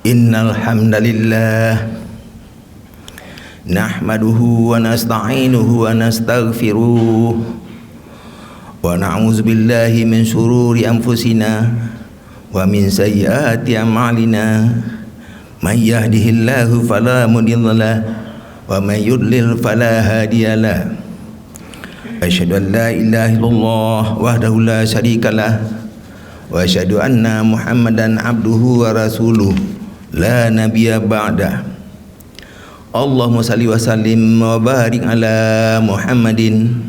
Innal hamdalillah nahmaduhu wa nasta'inuhu wa nastaghfiruh wa na'udzu billahi min shururi anfusina wa min sayyiati a'malina. May yahdihillahu fala mudhillalah wa may yudlil fala hadiyalah. Asyhadu an la ilaha illallah wahdahu la syarikalah wa asyhadu anna Muhammadan abduhu wa rasuluh la nabiyya ba'dah. Allahumma salli wa sallim wa barik ala Muhammadin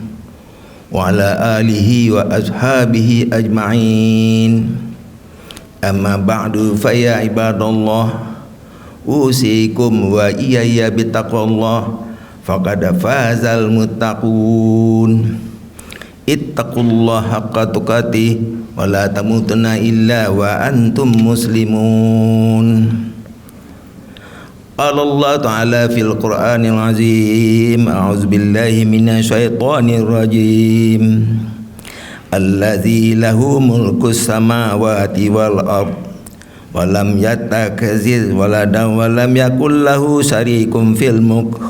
wa ala alihi wa ashabihi ajma'in. Amma ba'du fa ya ibadallah, usikum wa iyaya bittaqwallah faqad fazal muttaqun. Ittaqullaha haqqa tuqatih wa la tamutunna illa wa antum muslimun. Allah Ta'ala fil Qur'anil Azim, a'udzu billahi minasy syaithanir rajim. Allazi lahu mulkus samawati wal ard wa lam yattakhidh waladan wa lam yakul lahu syarikun fil mulk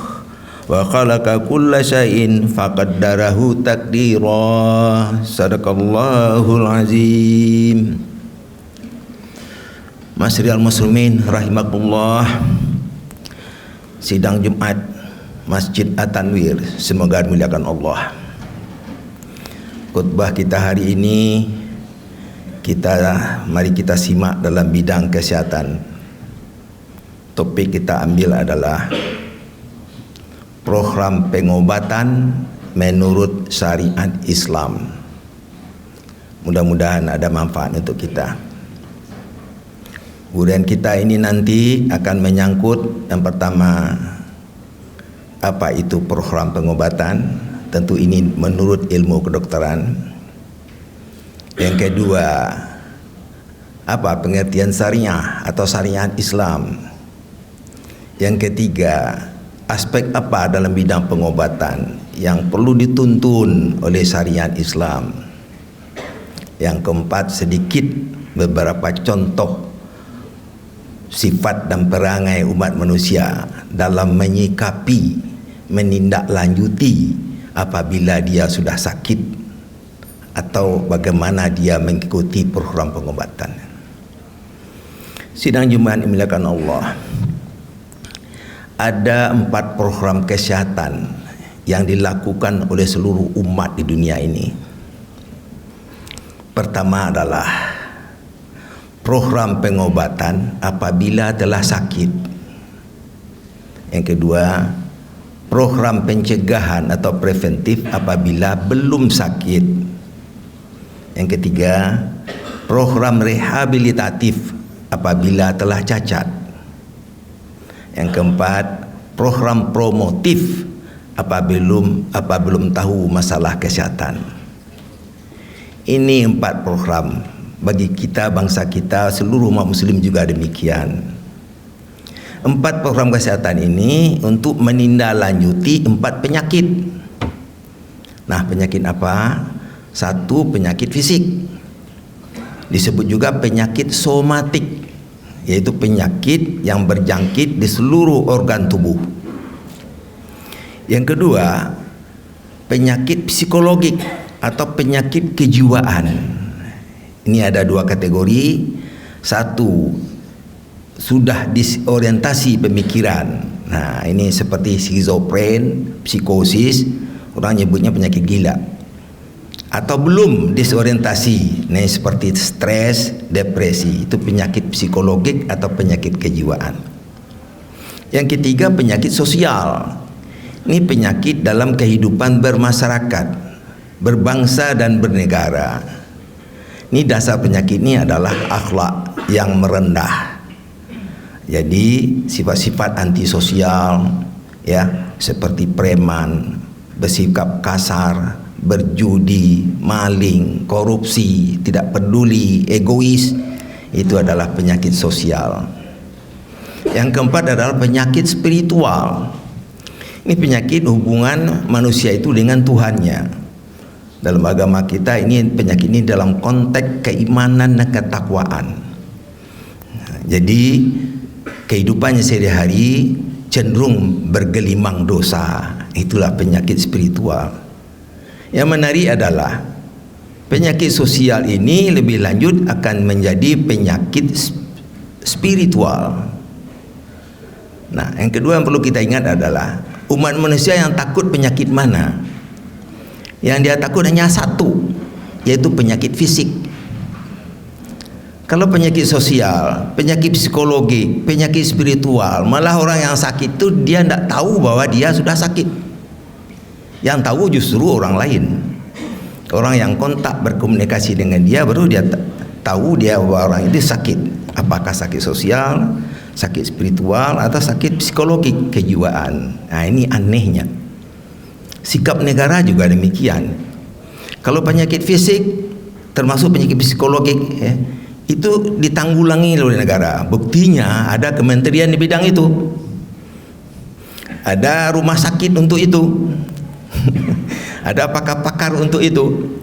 wa khalaqa kulla syai'in faqaddarahu taqdira. Sadaqallahul azim. Masyiral muslimin rahimakumullah. Sidang Jumat Masjid At-Tanwir, semoga dimuliakan Allah. Khutbah kita hari ini mari kita simak dalam bidang kesehatan. Topik kita ambil adalah program pengobatan menurut syariat Islam. Mudah-mudahan ada manfaat untuk kita. Kemudian kita ini nanti akan menyangkut yang pertama, apa itu program pengobatan? Tentu ini menurut ilmu kedokteran. Yang kedua, apa pengertian syariah atau syariat Islam? Yang ketiga, aspek apa dalam bidang pengobatan yang perlu dituntun oleh syariat Islam? Yang keempat, sedikit beberapa contoh sifat dan perangai umat manusia dalam menyikapi, menindaklanjuti apabila dia sudah sakit, atau bagaimana dia mengikuti program pengobatan. Sidang Jumat dimuliakan Allah. Ada 4 program kesehatan yang dilakukan oleh seluruh umat di dunia ini. Pertama adalah program pengobatan apabila telah sakit. Yang kedua, program pencegahan atau preventif apabila belum sakit. Yang ketiga, program rehabilitatif apabila telah cacat. Yang keempat, program promotif apabila belum tahu masalah kesehatan. Ini 4 program. Bagi kita, bangsa kita, seluruh umat muslim juga demikian. 4 program kesehatan ini untuk menindaklanjuti 4 penyakit. Nah, penyakit apa? 1, penyakit fisik. Disebut juga penyakit somatik, yaitu penyakit yang berjangkit di seluruh organ tubuh. Yang kedua, penyakit psikologik atau penyakit kejiwaan. Ini ada 2 kategori. 1, sudah disorientasi pemikiran. Nah, ini seperti skizofren, psikosis, orang nyebutnya penyakit gila. Atau belum disorientasi, nah seperti stres, depresi, itu penyakit psikologik atau penyakit kejiwaan. Yang ketiga, penyakit sosial. Ini penyakit dalam kehidupan bermasyarakat, berbangsa dan bernegara. Ini dasar penyakit ini adalah akhlak yang merendah. Jadi sifat-sifat antisosial, ya, seperti preman, bersikap kasar, berjudi, maling, korupsi, tidak peduli, egois, itu adalah penyakit sosial. Yang keempat adalah penyakit spiritual. Ini penyakit hubungan manusia itu dengan Tuhannya. Dalam agama kita ini penyakit ini dalam konteks keimanan dan ketakwaan. Jadi kehidupannya sehari-hari cenderung bergelimang dosa. Itulah penyakit spiritual. Yang menarik adalah penyakit sosial ini lebih lanjut akan menjadi penyakit spiritual. Nah, yang kedua yang perlu kita ingat adalah umat manusia yang takut penyakit mana? Yang dia takut hanya satu, yaitu penyakit fisik. Kalau penyakit sosial, penyakit psikologi, penyakit spiritual, malah orang yang sakit itu dia tidak tahu bahwa dia sudah sakit. Yang tahu justru orang lain. Orang yang kontak berkomunikasi dengan dia baru dia tahu dia bahwa orang itu sakit. Apakah sakit sosial, sakit spiritual, atau sakit psikologi kejiwaan. Nah, ini anehnya. Sikap negara juga demikian. Kalau penyakit fisik termasuk penyakit psikologi itu ditanggulangi oleh negara. Buktinya ada kementerian di bidang itu, ada rumah sakit untuk itu, ada pakar-pakar untuk itu.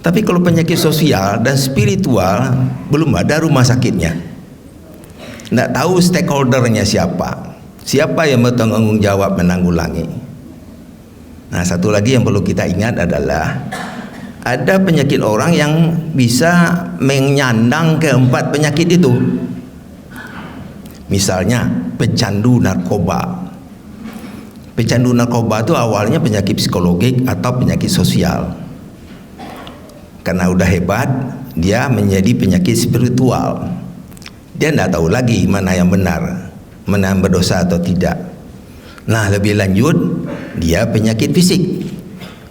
Tapi kalau penyakit sosial dan spiritual belum ada rumah sakitnya. Tidak tahu stakeholdernya siapa yang bertanggung jawab menanggulangi. Nah, satu lagi yang perlu kita ingat adalah ada penyakit orang yang bisa menyandang keempat penyakit itu. Misalnya pecandu narkoba. Pecandu narkoba itu awalnya penyakit psikologik atau penyakit sosial. Karena udah hebat, dia menjadi penyakit spiritual. Dia tidak tahu lagi mana yang benar, mana yang berdosa atau tidak. Nah, lebih lanjut, dia penyakit fisik.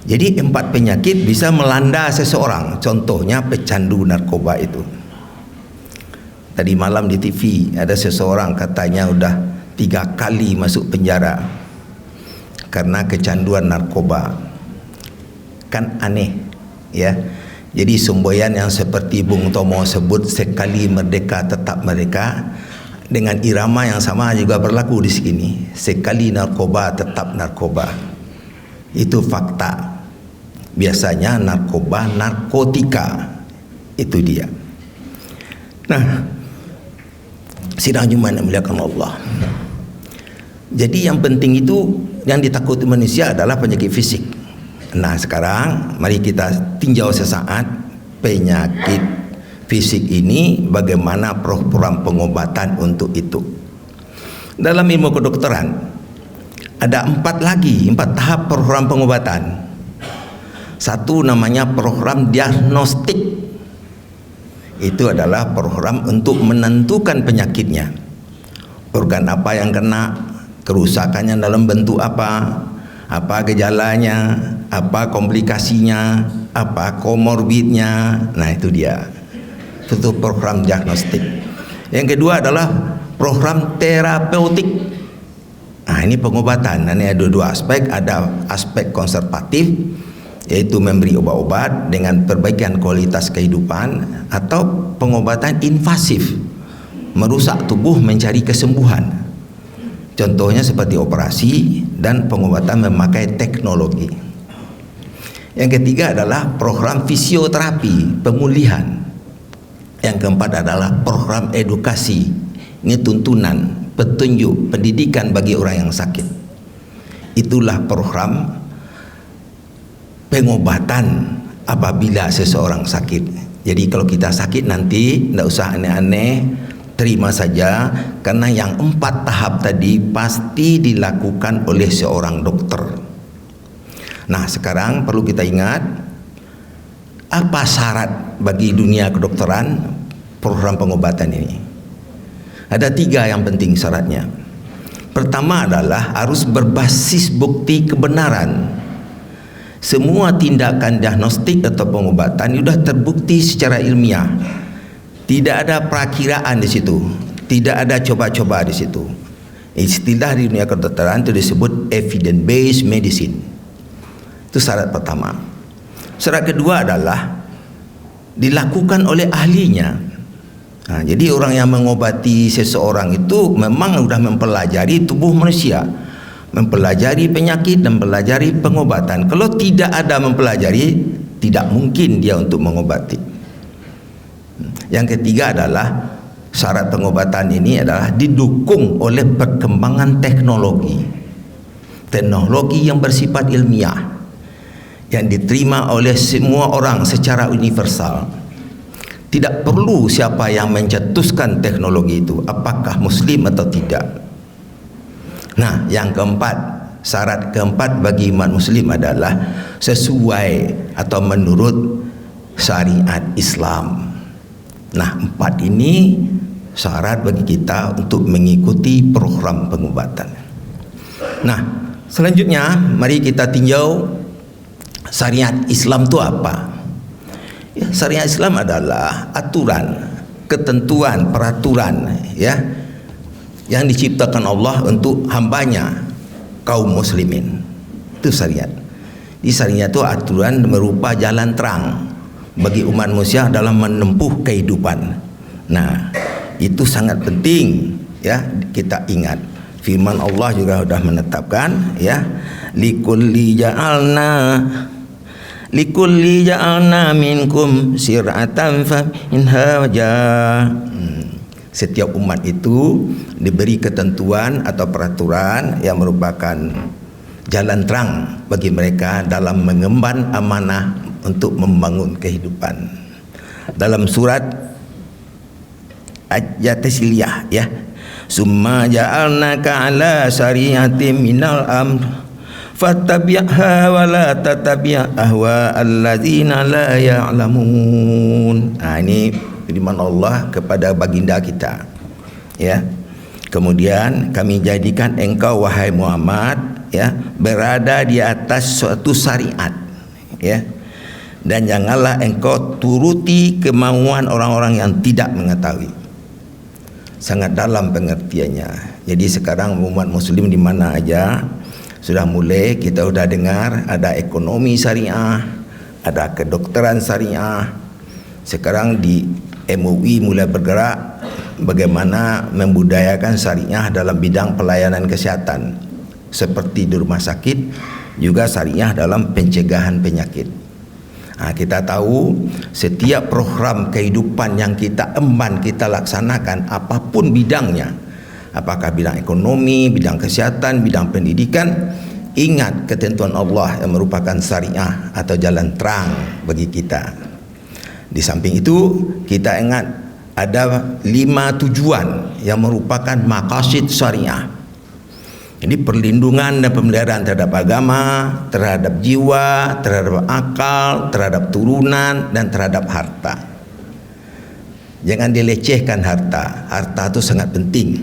Jadi 4 penyakit bisa melanda seseorang. Contohnya pecandu narkoba itu. Tadi malam di TV ada seseorang katanya udah 3 kali masuk penjara karena kecanduan narkoba. Kan aneh, ya. Jadi semboyan yang seperti Bung Tomo sebut, sekali merdeka tetap merdeka, dengan irama yang sama juga berlaku di sini. Sekali narkoba tetap narkoba. Itu fakta. Biasanya narkoba, narkotika, itu dia. Nah, sidang Jumat yang dimuliakan Allah. Jadi yang penting itu yang ditakuti manusia adalah penyakit fisik. Nah, sekarang mari kita tinjau sesaat penyakit fisik ini, bagaimana program pengobatan untuk itu. Dalam ilmu kedokteran ada 4 tahap program pengobatan. Satu namanya program diagnostik. Itu adalah program untuk menentukan penyakitnya. Organ apa yang kena, kerusakannya dalam bentuk apa gejalanya, apa komplikasinya, apa komorbidnya. Nah, itu dia. Itu program diagnostik. Yang kedua adalah program terapeutik. Nah, ini pengobatan. Ini ada 2 aspek. Ada aspek konservatif, yaitu memberi obat-obat dengan perbaikan kualitas kehidupan, atau pengobatan invasif, merusak tubuh mencari kesembuhan. Contohnya seperti operasi dan pengobatan memakai teknologi. Yang ketiga adalah program fisioterapi, pemulihan. Yang keempat adalah program edukasi. Ini tuntunan, petunjuk, pendidikan bagi orang yang sakit. Itulah program pengobatan apabila seseorang sakit. Jadi kalau kita sakit nanti tidak usah aneh-aneh, terima saja, karena yang 4 tahap tadi pasti dilakukan oleh seorang dokter. Nah, sekarang perlu kita ingat, apa syarat bagi dunia kedokteran program pengobatan ini? Ada 3 yang penting syaratnya. Pertama adalah harus berbasis bukti kebenaran. Semua tindakan diagnostik atau pengobatan sudah terbukti secara ilmiah. Tidak ada perakiraan di situ, tidak ada coba-coba di situ. Istilah di dunia kedokteran itu disebut evidence based medicine. Itu syarat pertama. Syarat kedua adalah dilakukan oleh ahlinya. Nah, jadi orang yang mengobati seseorang itu memang sudah mempelajari tubuh manusia, mempelajari penyakit dan mempelajari pengobatan. Kalau tidak ada mempelajari, tidak mungkin dia untuk mengobati. Yang ketiga adalah syarat pengobatan ini adalah didukung oleh perkembangan teknologi yang bersifat ilmiah yang diterima oleh semua orang secara universal. Tidak perlu siapa yang mencetuskan teknologi itu, apakah muslim atau tidak. Nah, yang keempat, syarat keempat bagi umat muslim adalah sesuai atau menurut syariat Islam. Nah, empat ini syarat bagi kita untuk mengikuti program pengobatan. Nah, selanjutnya mari kita tinjau syariat Islam itu apa. Ya, syariat Islam adalah aturan, ketentuan, peraturan ya yang diciptakan Allah untuk hambanya kaum muslimin. Itu syariat. Di syariat itu aturan berupa jalan terang bagi umat manusia dalam menempuh kehidupan. Nah, itu sangat penting ya kita ingat. Firman Allah juga sudah menetapkan ya, likulli ja'alna minkum sir'atan fa minha wajah. Setiap umat itu diberi ketentuan atau peraturan yang merupakan jalan terang bagi mereka dalam mengemban amanah untuk membangun kehidupan. Dalam surat At-Tasliyah ya, summa ja'alnaka ala syari'atin minal amr fattabi'ha wa la tattabi' ahwa alladzina la ya'lamun. Ini firman Allah kepada baginda kita ya. Kemudian kami jadikan engkau wahai Muhammad ya berada di atas suatu syariat ya, dan janganlah engkau turuti kemauan orang-orang yang tidak mengetahui. Sangat dalam pengertiannya. Jadi sekarang umat muslim di mana aja sudah mulai, kita sudah dengar ada ekonomi syariah, ada kedokteran syariah. Sekarang di MUI mulai bergerak bagaimana membudayakan syariah dalam bidang pelayanan kesehatan, seperti di rumah sakit juga syariah dalam pencegahan penyakit. Nah, kita tahu setiap program kehidupan yang kita emban, kita laksanakan apapun bidangnya, apakah bidang ekonomi, bidang kesehatan, bidang pendidikan, ingat ketentuan Allah yang merupakan syariah atau jalan terang bagi kita. Di samping itu kita ingat ada 5 tujuan yang merupakan maqasid syariah. Jadi perlindungan dan pemeliharaan terhadap agama, terhadap jiwa, terhadap akal, terhadap turunan, dan terhadap harta. Jangan dilecehkan harta. Harta itu sangat penting.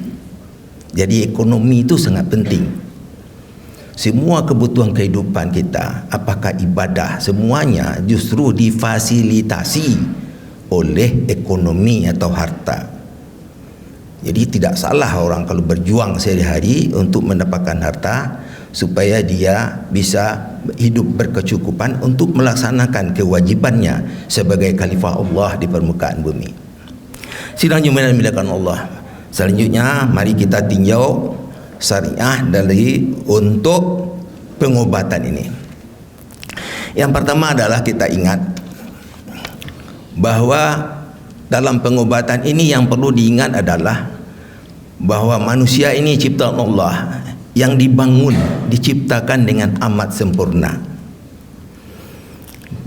Jadi ekonomi itu sangat penting. Semua kebutuhan kehidupan kita, apakah ibadah, semuanya justru difasilitasi oleh ekonomi atau harta. Jadi tidak salah orang kalau berjuang sehari-hari untuk mendapatkan harta supaya dia bisa hidup berkecukupan untuk melaksanakan kewajibannya sebagai khalifah Allah di permukaan bumi. Sidang Jumat yang dimuliakan Allah. Selanjutnya mari kita tinjau syariah dari untuk pengobatan ini. Yang pertama adalah kita ingat bahwa dalam pengobatan ini yang perlu diingat adalah bahwa manusia ini ciptaan Allah yang dibangun, diciptakan dengan amat sempurna,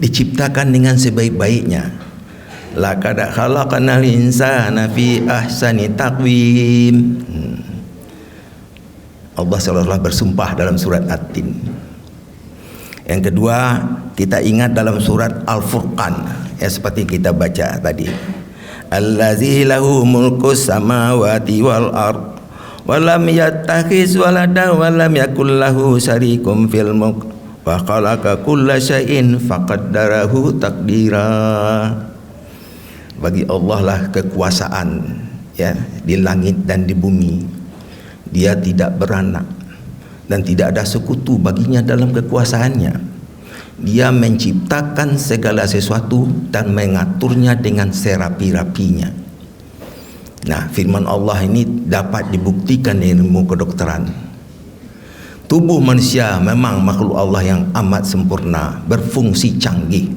diciptakan dengan sebaik-baiknya. Laqad khalaqnal insana fi ahsani taqwim. Allah seolah-olah bersumpah dalam surat At-Tin. Yang kedua, kita ingat dalam surat Al-Furqan ya, seperti kita baca tadi. Allazi lahu mulkus samawati wal ard wa lam yattakhiz walada wa lam yakul lahu syarikum fil mulk wa khalaqa kulla syai'in faqaddarahu taqdira. Bagi Allah lah kekuasaan ya di langit dan di bumi. Dia tidak beranak dan tidak ada sekutu baginya dalam kekuasaannya. Dia menciptakan segala sesuatu dan mengaturnya dengan serapi-rapinya. Nah, firman Allah ini dapat dibuktikan dengan ilmu kedokteran. Tubuh manusia memang makhluk Allah yang amat sempurna, berfungsi canggih.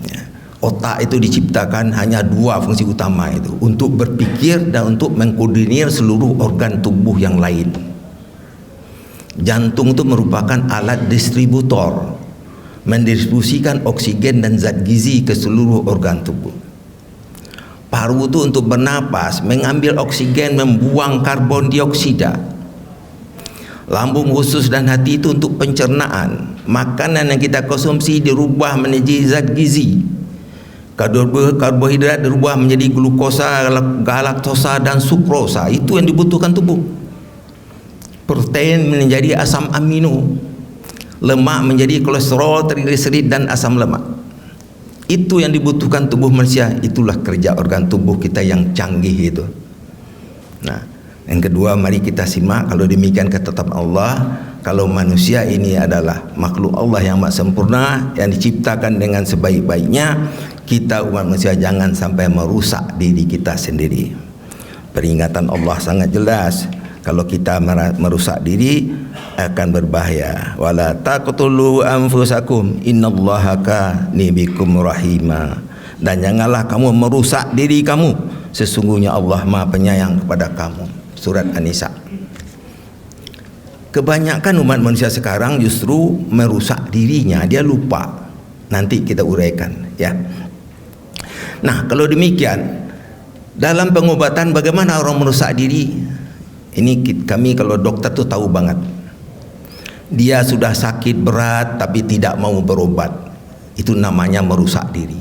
Ya. Otak itu diciptakan hanya dua fungsi utama itu, untuk berpikir dan untuk mengkoordinir seluruh organ tubuh yang lain. Jantung itu merupakan alat distributor, mendistribusikan oksigen dan zat gizi ke seluruh organ tubuh. Paru itu untuk bernapas, mengambil oksigen, membuang karbon dioksida. Lambung, usus dan hati itu untuk pencernaan. Makanan yang kita konsumsi dirubah menjadi zat gizi. Karbohidrat dirubah menjadi glukosa, galaktosa dan sukrosa. Itu yang dibutuhkan tubuh. Protein menjadi asam amino, lemak menjadi kolesterol, trigliserid dan asam lemak. Itu yang dibutuhkan tubuh manusia. Itulah kerja organ tubuh kita yang canggih itu. Nah, yang kedua, mari kita simak. Kalau demikian ketetapan Allah, kalau manusia ini adalah makhluk Allah yang maha sempurna, yang diciptakan dengan sebaik-baiknya, kita umat manusia jangan sampai merusak diri kita sendiri. Peringatan Allah sangat jelas. Kalau kita merusak diri akan berbahaya. Wala taqtulu anfusakum innallaha kana bikum rahima. Dan janganlah kamu merusak diri kamu, sesungguhnya Allah Maha Penyayang kepada kamu. Surat An-Nisa. Kebanyakan umat manusia sekarang justru merusak dirinya, dia lupa. Nanti kita uraikan, ya. Nah, kalau demikian, dalam pengobatan bagaimana orang merusak diri? Ini kami kalau dokter tuh tahu banget. Dia sudah sakit berat tapi tidak mau berobat. Itu namanya merusak diri.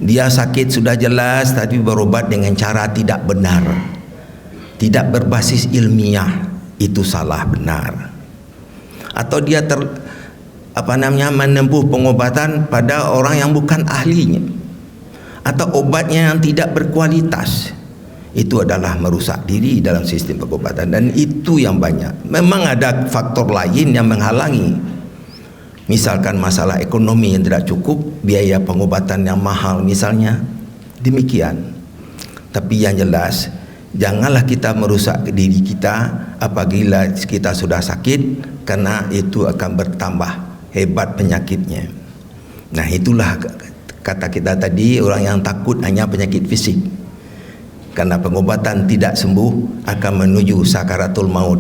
Dia sakit sudah jelas tapi berobat dengan cara tidak benar, tidak berbasis ilmiah. Itu salah benar. Atau dia menempuh pengobatan pada orang yang bukan ahlinya, atau obatnya yang tidak berkualitas. Itu adalah merusak diri dalam sistem pengobatan, dan itu yang banyak. Memang ada faktor lain yang menghalangi, misalkan masalah ekonomi yang tidak cukup, biaya pengobatan yang mahal misalnya, demikian. Tapi yang jelas, janganlah kita merusak diri kita apabila kita sudah sakit, karena itu akan bertambah hebat penyakitnya. Nah, itulah kata kita tadi, orang yang takut hanya penyakit fisik. Karena pengobatan tidak sembuh akan menuju sakaratul maut.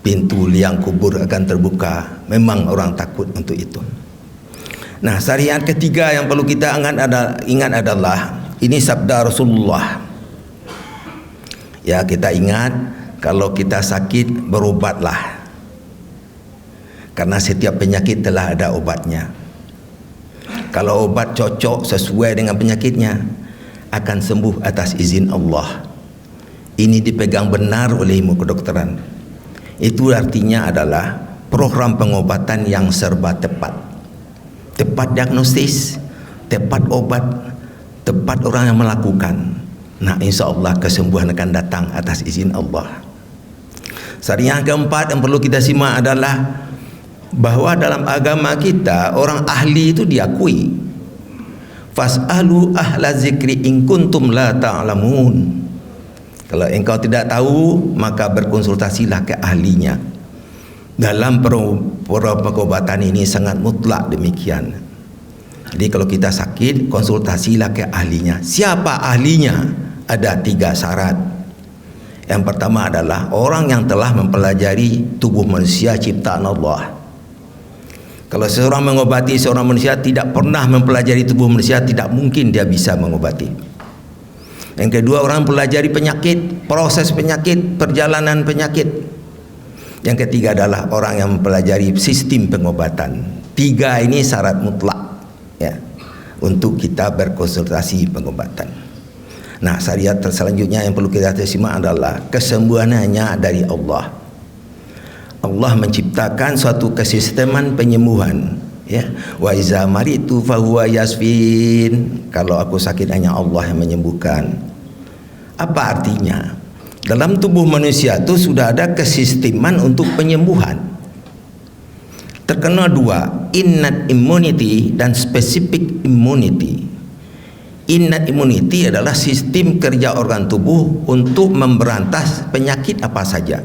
Pintu liang kubur akan terbuka. Memang orang takut untuk itu. Nah, syariat ketiga yang perlu kita ingat adalah ini sabda Rasulullah. Ya, kita ingat, kalau kita sakit berobatlah. Karena setiap penyakit telah ada obatnya. Kalau obat cocok sesuai dengan penyakitnya, akan sembuh atas izin Allah. Ini dipegang benar oleh ilmu kedokteran. Itu artinya adalah program pengobatan yang serba tepat. Tepat diagnosis, tepat obat, tepat orang yang melakukan. Nah, insya Allah kesembuhan akan datang atas izin Allah. Syariat keempat yang perlu kita simak adalah bahwa dalam agama kita orang ahli itu diakui. Fas'alu ahla zikri in kuntum la ta'lamun. Kalau engkau tidak tahu, maka berkonsultasilah ke ahlinya. Dalam pengobatan ini sangat mutlak demikian. Jadi kalau kita sakit, konsultasilah ke ahlinya. Siapa ahlinya? Ada 3 syarat. Yang pertama adalah orang yang telah mempelajari tubuh manusia ciptaan Allah. Kalau seseorang mengobati seorang manusia tidak pernah mempelajari tubuh manusia, tidak mungkin dia bisa mengobati. Yang kedua, orang mempelajari penyakit, proses penyakit, perjalanan penyakit. Yang ketiga adalah orang yang mempelajari sistem pengobatan. 3 ini syarat mutlak, ya, untuk kita berkonsultasi pengobatan. Nah, syariat selanjutnya yang perlu kita simak adalah kesembuhan hanya dari Allah. Allah menciptakan suatu kesisteman penyembuhan, ya. Wa iza maritu fa huwa yasfin. Kalau aku sakit hanya Allah yang menyembuhkan. Apa artinya? Dalam tubuh manusia itu sudah ada kesisteman untuk penyembuhan. Terkena 2, innate immunity dan specific immunity. Innate immunity adalah sistem kerja organ tubuh untuk memberantas penyakit apa saja.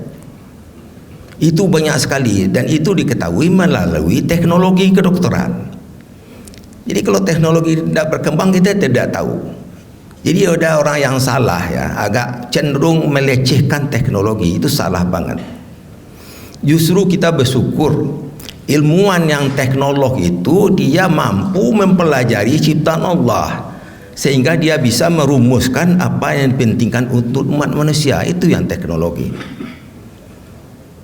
Itu banyak sekali, dan itu diketahui melalui teknologi kedokteran. Jadi kalau teknologi tidak berkembang kita tidak tahu. Jadi ada orang yang salah ya, agak cenderung melecehkan teknologi, itu salah banget. Justru kita bersyukur ilmuwan yang teknolog itu dia mampu mempelajari ciptaan Allah sehingga dia bisa merumuskan apa yang dipentingkan untuk umat manusia. Itu yang teknologi.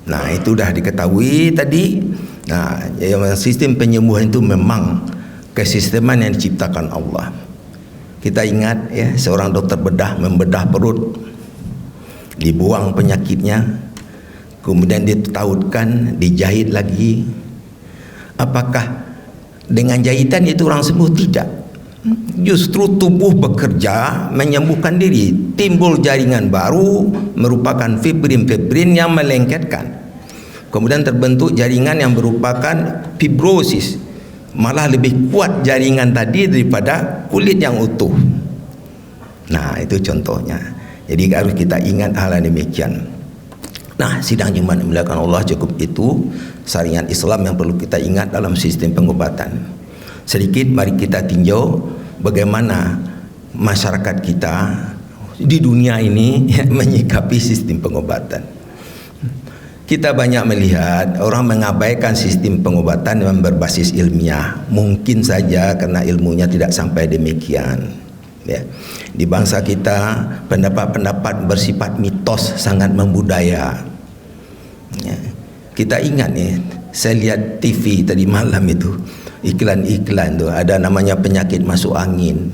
Nah, itu dah diketahui tadi. Nah, sistem penyembuhan itu memang kesisteman yang diciptakan Allah. Kita ingat ya, seorang dokter bedah membedah perut, dibuang penyakitnya, kemudian ditautkan, dijahit lagi. Apakah dengan jahitan itu orang sembuh? Tidak. Justru tubuh bekerja menyembuhkan diri, timbul jaringan baru merupakan fibrin yang melengketkan, kemudian terbentuk jaringan yang merupakan fibrosis, malah lebih kuat jaringan tadi daripada kulit yang utuh. Nah, itu contohnya. Jadi harus kita ingat hal yang demikian. Nah, sidang Jumat dimuliakan Allah, cukup itu syariat Islam yang perlu kita ingat dalam sistem pengobatan. Sedikit mari kita tinjau bagaimana masyarakat kita di dunia ini menyikapi sistem pengobatan. Kita banyak melihat orang mengabaikan sistem pengobatan yang berbasis ilmiah. Mungkin saja karena ilmunya tidak sampai demikian. Ya. Di bangsa kita pendapat-pendapat bersifat mitos sangat membudaya. Ya. Kita ingat nih, saya lihat TV tadi malam itu, iklan-iklan tuh ada namanya penyakit masuk angin,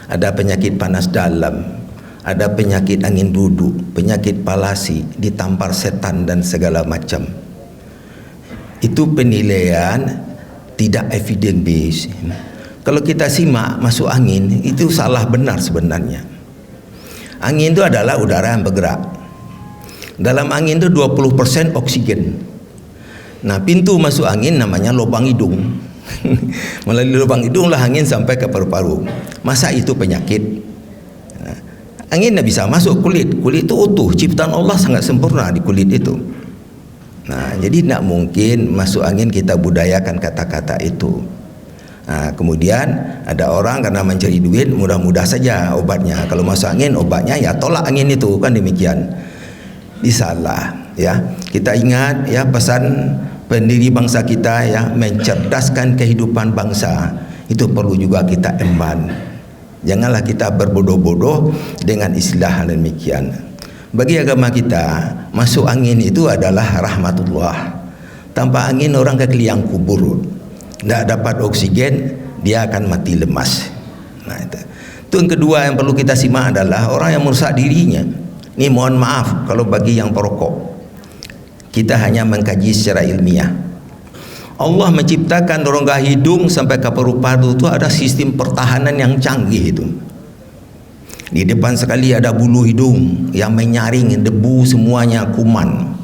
ada penyakit panas dalam, ada penyakit angin duduk, penyakit palasi, ditampar setan dan segala macam. Itu penilaian tidak evidence based. Kalau kita simak masuk angin itu salah benar sebenarnya. Angin itu adalah udara yang bergerak. Dalam angin itu 20% oksigen. Nah, pintu masuk angin namanya lubang hidung. Melalui lubang hidung lah angin sampai ke paru-paru. Masa itu penyakit? Nah, angin tidak bisa masuk kulit. Kulit itu utuh. Ciptaan Allah sangat sempurna di kulit itu. Nah, jadi tidak mungkin masuk angin kita budayakan kata-kata itu. Nah, kemudian ada orang karena mencari duit mudah-mudah saja obatnya. Kalau masuk angin obatnya ya tolak angin itu, kan demikian. Disalah ya. Kita ingat ya pesan pendiri bangsa kita ya, mencerdaskan kehidupan bangsa itu perlu juga kita emban. Janganlah kita berbodoh-bodoh dengan istilah demikian. Bagi agama kita, masuk angin itu adalah rahmatullah. Tanpa angin orang kekeliang kubur, tidak dapat oksigen, dia akan mati lemas. Nah, itu yang kedua yang perlu kita simak adalah orang yang merusak dirinya. Ini mohon maaf kalau bagi yang perokok, kita hanya mengkaji secara ilmiah. Allah menciptakan rongga hidung sampai ke paru-paru itu ada sistem pertahanan yang canggih itu. Di depan sekali ada bulu hidung yang menyaring debu semuanya, kuman.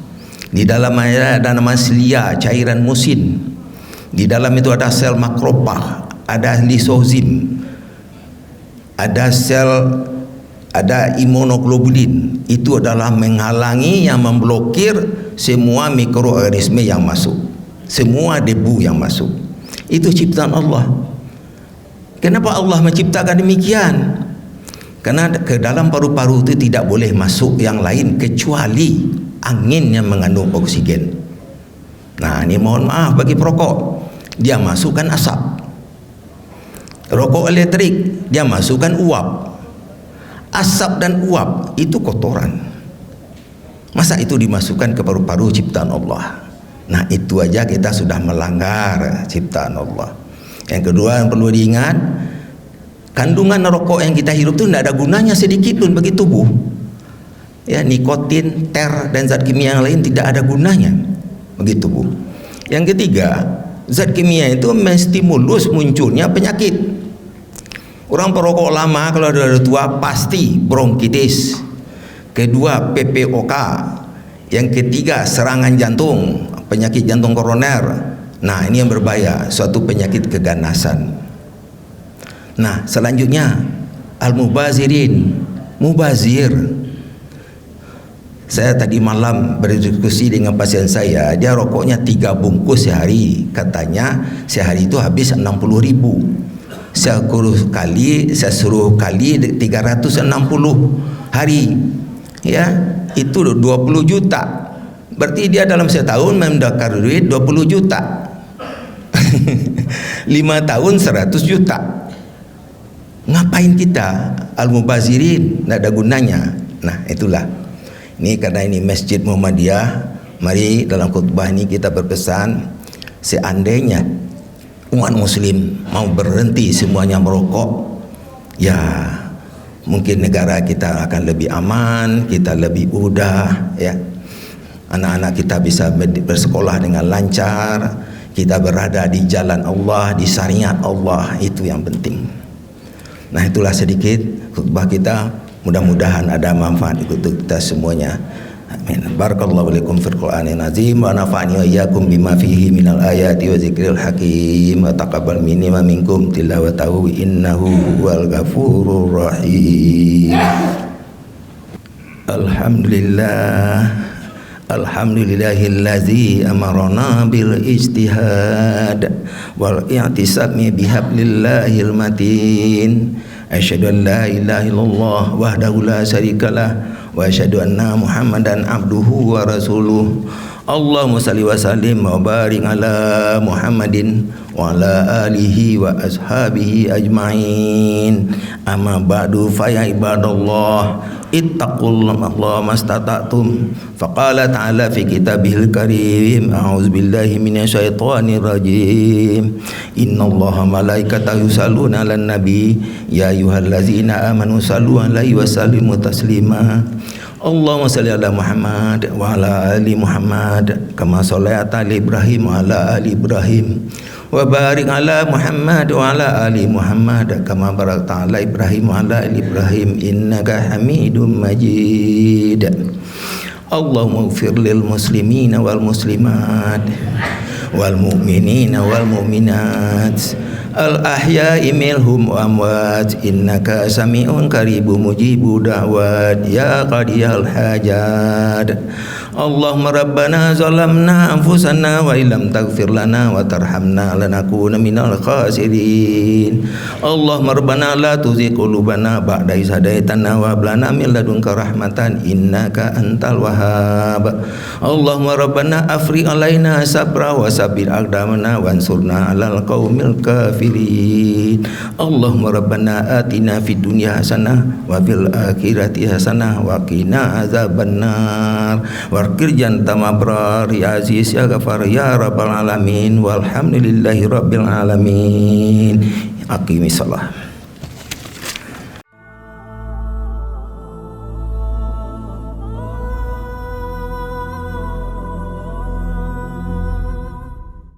Di dalamnya ada nama selia, cairan musin. Di dalam itu ada sel makrofag, ada lisozim, ada imunoglobulin. Itu adalah menghalangi yang memblokir semua mikroorganisme yang masuk, semua debu yang masuk. Itu ciptaan Allah. Kenapa Allah menciptakan demikian? Karena ke dalam paru-paru itu tidak boleh masuk yang lain kecuali angin yang mengandung oksigen. Nah, ini mohon maaf bagi perokok, dia masukkan asap. Rokok elektrik dia masukkan uap. Asap dan uap itu kotoran. Masa itu dimasukkan ke paru-paru ciptaan Allah? Nah, itu aja kita sudah melanggar ciptaan Allah. Yang kedua yang perlu diingat, kandungan rokok yang kita hirup itu tidak ada gunanya sedikit pun bagi tubuh. Ya, nikotin, ter dan zat kimia yang lain tidak ada gunanya bagi tubuh. Yang ketiga, zat kimia itu menstimulus munculnya penyakit. Orang perokok lama kalau sudah tua pasti bronkitis. Kedua PPOK. Yang ketiga serangan jantung, penyakit jantung koroner. Nah, ini yang berbahaya, suatu penyakit keganasan. Nah, selanjutnya al-mubazirin, mubazir. Saya tadi malam berdiskusi dengan pasien saya, dia rokoknya 3 bungkus sehari. Katanya sehari itu habis 60.000. 10 kali 360 hari, ya itu 20 juta. Berarti dia dalam setahun mendapatkan duit 20 juta. 5 tahun 100 juta. Ngapain kita al-mubazirin? Tidak ada gunanya. Nah itulah, ini karena ini Masjid Muhammadiyah, mari dalam khutbah ini kita berpesan, seandainya umat muslim mau berhenti semuanya merokok, ya mungkin negara kita akan lebih aman, kita lebih mudah, ya. Anak-anak kita bisa bersekolah dengan lancar, kita berada di jalan Allah, di syariat Allah, itu yang penting. Nah itulah sedikit khutbah kita, mudah-mudahan ada manfaat untuk kita semuanya. Amin. Barakallahu alaikum fil Qur'anil azim wa nafa'ani wa iyyakum bima fihi minal ayati wa zikril hakim wa taqabbal minni wa minkum tilawatahu innahu huwal ghafurur rahim. Alhamdulillah. Alhamdulillahillazi amarana bil ijtihad wal i'tisami bihablillahil matin. Asyhadu an la ilaha illallah wahdahu la syarikalah wa asyhadu anna Muhammadan abduhu wa rasuluh. Allahumma salli wa sallim wa barik ala Muhammadin wa ala alihi wa ashabihi ajmain. Amma ba'du fa ya ibadallah ittaqullaha mastata'tum. Faqala ta'ala fi kitabihil karim, a'udzu billahi minasyaitonir rajim. Innallaha malaikatahu yusalluna 'alan nabi ya ayyuhallazina amanu sallu 'alaihi wa sallimu taslima. Allahumma salli ala Muhammad wa ala ali Muhammad kama shallaita ala Ibrahim wa ala ali Ibrahim wa barik ala Muhammad wa ala ali Muhammad kama barakta ala Ibrahim wa ala ali Ibrahim innaka Hamidum Majid. Allahumma ighfir lil muslimina wal muslimat wal mu'minina wal mu'minat al ahya'i minhum wa amwat innaka sami'un qaribun mujibu da'wat ya qadiyal hajat. Allahumma rabbana zalamna anfusana wa illam taghfir lana wa tarhamna lanakuna minal khasirin. Allahumma rabbana la tuzigh qulubana ba'da idh hadaitana wa hab lana min ladunka rahmatan innaka antal wahhab. Allahumma rabbana afrigh alaina sabra wa sabbir aqdamana wansurna 'alal qaumil kafirin. Allahumma rabbana atina fid dunya hasanah wa fil akhirati hasanah wa qina azabannar. Kirjan tamabrar ya aziz ya ghafar ya rabbal alamin walhamdulillahi rabbil alamin. Aqimis salah.